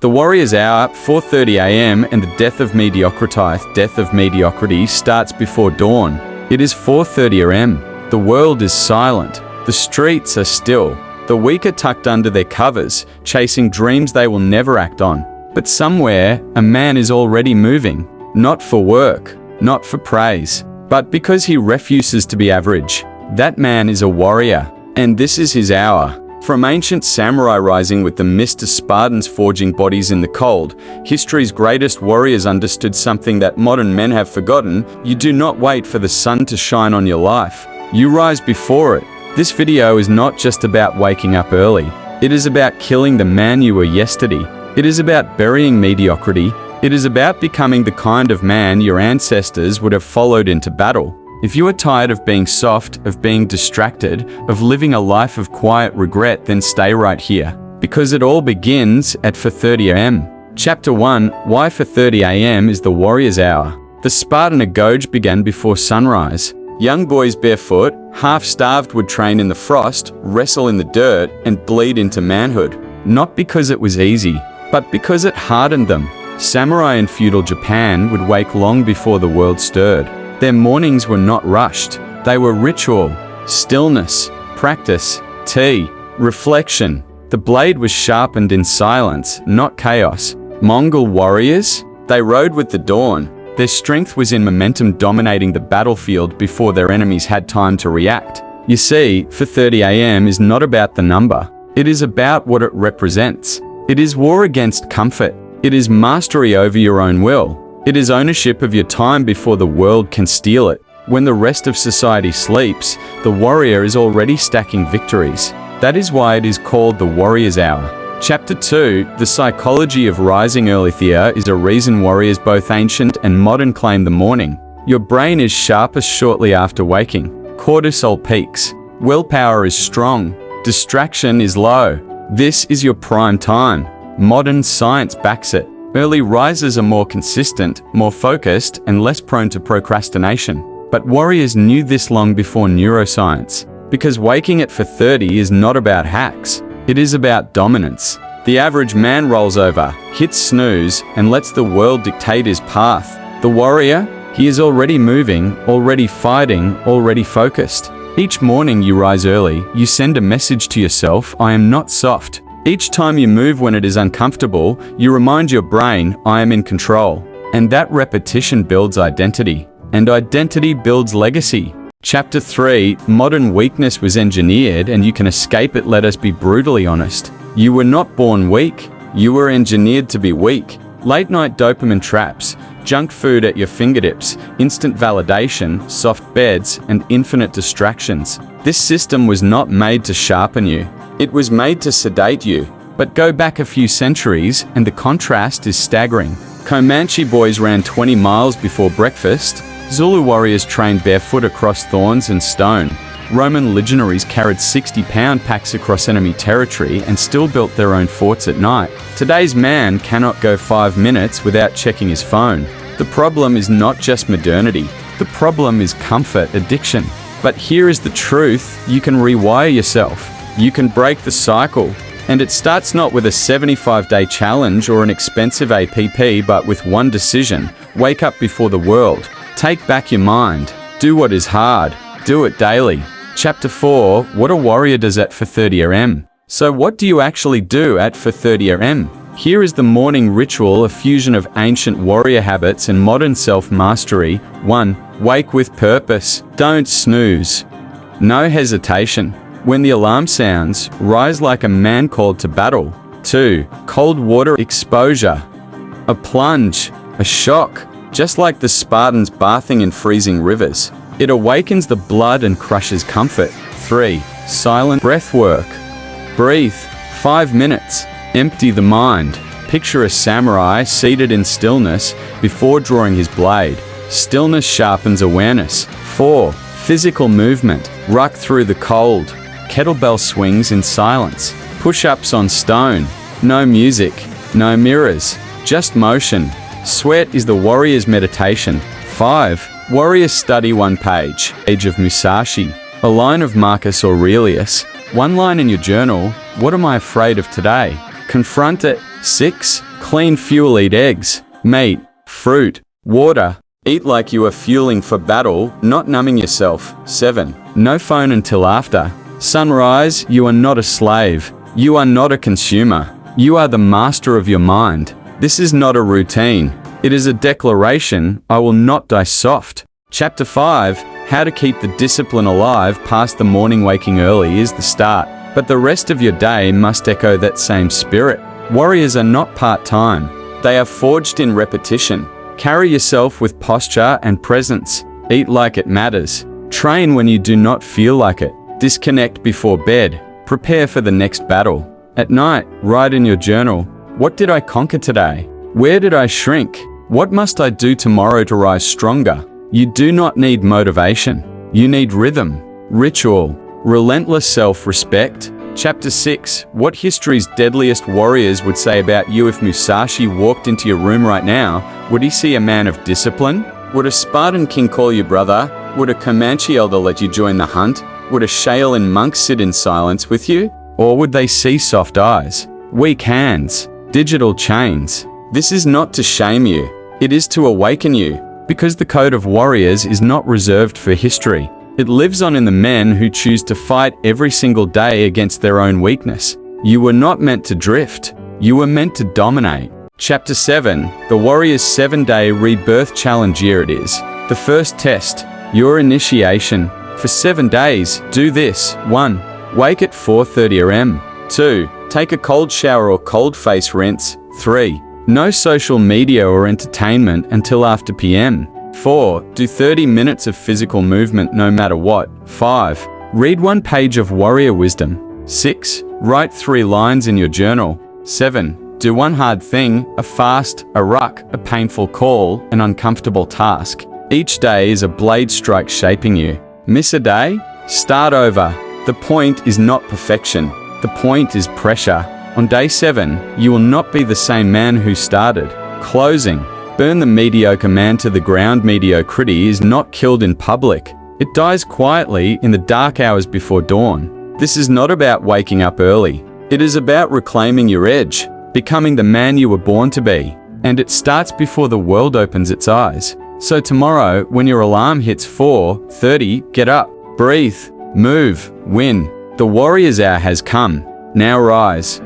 The warrior's hour, 4:30 a.m., and the death of mediocrity starts before dawn. It is 4:30 a.m. The world is silent. The streets are still. The weak are tucked under their covers, chasing dreams they will never act on. But somewhere, a man is already moving. Not for work, not for praise, but because he refuses to be average. That man is a warrior, and this is his hour. From ancient samurai rising with the mist to Spartans forging bodies in the cold, history's greatest warriors understood something that modern men have forgotten. You do not wait for the sun to shine on your life. You rise before it. This video is not just about waking up early. It is about killing the man you were yesterday. It is about burying mediocrity. It is about becoming the kind of man your ancestors would have followed into battle. If you are tired of being soft, of being distracted, of living a life of quiet regret, then stay right here. Because it all begins at 4:30 a.m. Chapter 1, Why 4:30 a.m. is the warrior's hour. The Spartan Apache began before sunrise. Young boys barefoot, half-starved would train in the frost, wrestle in the dirt, and bleed into manhood. Not because it was easy, but because it hardened them. Samurai in feudal Japan would wake long before the world stirred. Their mornings were not rushed. They were ritual, stillness, practice, tea, reflection. The blade was sharpened in silence, not chaos. Mongol warriors? They rode with the dawn. Their strength was in momentum dominating the battlefield before their enemies had time to react. You see, 4:30 a.m. is not about the number. It is about what it represents. It is war against comfort. It is mastery over your own will. It is ownership of your time before the world can steal it. When the rest of society sleeps, the warrior is already stacking victories. That is why it is called the warrior's hour. Chapter 2, The Psychology of Rising Early. There is a reason warriors both ancient and modern claim the morning. Your brain is sharpest shortly after waking. Cortisol peaks. Willpower is strong. Distraction is low. This is your prime time. Modern science backs it. Early risers are more consistent, more focused, and less prone to procrastination. But warriors knew this long before neuroscience. Because waking at 4:30 is not about hacks. It is about dominance. The average man rolls over, hits snooze, and lets the world dictate his path. The warrior? He is already moving, already fighting, already focused. Each morning you rise early, you send a message to yourself, I am not soft. Each time you move when it is uncomfortable, you remind your brain, I am in control. And that repetition builds identity. And identity builds legacy. Chapter 3, Modern weakness was engineered and you can escape it. Let us be brutally honest. You were not born weak. You were engineered to be weak. Late night dopamine traps, junk food at your fingertips, instant validation, soft beds, and infinite distractions. This system was not made to sharpen you. It was made to sedate you. But go back a few centuries and the contrast is staggering. Comanche boys ran 20 miles before breakfast. Zulu warriors trained barefoot across thorns and stone. Roman legionaries carried 60-pound packs across enemy territory and still built their own forts at night. Today's man cannot go 5 minutes without checking his phone. The problem is not just modernity. The problem is comfort addiction. But here is the truth. You can rewire yourself. You can break the cycle. And it starts not with a 75-day challenge or an expensive APP, but with one decision. Wake up before the world. Take back your mind. Do what is hard. Do it daily. Chapter 4, What a warrior does at 4:30 a.m. So what do you actually do at 4:30 a.m.? Here is the morning ritual, a fusion of ancient warrior habits and modern self-mastery. 1. Wake with purpose. Don't snooze. No hesitation. When the alarm sounds, rise like a man called to battle. 2. Cold water exposure. A plunge. A shock. Just like the Spartans bathing in freezing rivers. It awakens the blood and crushes comfort. 3. Silent breath work. Breathe. 5 minutes. Empty the mind. Picture a samurai seated in stillness before drawing his blade. Stillness sharpens awareness. 4. Physical movement. Ruck through the cold. Kettlebell swings in silence. Push-ups on stone. No music. No mirrors. Just motion. Sweat is the warrior's meditation. 5. Warriors study one page. Age of Musashi. A line of Marcus Aurelius. One line in your journal. What am I afraid of today? Confront it. 6. Clean fuel, eat eggs, meat, fruit, water. Eat like you are fueling for battle, not numbing yourself. 7. No phone until after sunrise. You are not a slave. You are not a consumer. You are the master of your mind. This is not a routine. It is a declaration. I will not die soft. Chapter 5. How to keep the discipline alive past the morning. Waking early is the start, but the rest of your day must echo that same spirit. Warriors are not part-time. They are forged in repetition. Carry yourself with posture and presence. Eat like it matters. Train when you do not feel like it. Disconnect before bed. Prepare for the next battle. At night, write in your journal, what did I conquer today? Where did I shrink? What must I do tomorrow to rise stronger? You do not need motivation. You need rhythm, ritual, relentless self-respect. Chapter 6. What history's deadliest warriors would say about you. If Musashi walked into your room right now, would he see a man of discipline? Would a Spartan king call you brother? Would a Comanche elder let you join the hunt? Would a Shaolin monk sit in silence with you? Or would they see soft eyes, weak hands, digital chains? This is not to shame you. It is to awaken you, because the code of warriors is not reserved for history. It lives on in the men who choose to fight every single day against their own weakness. You were not meant to drift. You were meant to dominate. Chapter 7. The Warrior's 7-Day Rebirth Challenge. Here it is. The first test. Your initiation. For 7 days, do this. 1. Wake at 4:30 am. 2. Take a cold shower or cold face rinse. 3. No social media or entertainment until after PM. 4. Do 30 minutes of physical movement no matter what. 5. Read 1 page of warrior wisdom. 6. Write 3 lines in your journal. 7. Do 1 hard thing, a fast, a ruck, a painful call, an uncomfortable task. Each day is a blade strike shaping you. Miss a day? Start over. The point is not perfection. The point is pressure. On day 7, you will not be the same man who started. Closing. Burn the mediocre man to the ground. Mediocrity is not killed in public. It dies quietly in the dark hours before dawn. This is not about waking up early. It is about reclaiming your edge, becoming the man you were born to be. And it starts before the world opens its eyes. So tomorrow, when your alarm hits 4:30, get up, breathe, move, win. The warrior's hour has come. Now rise.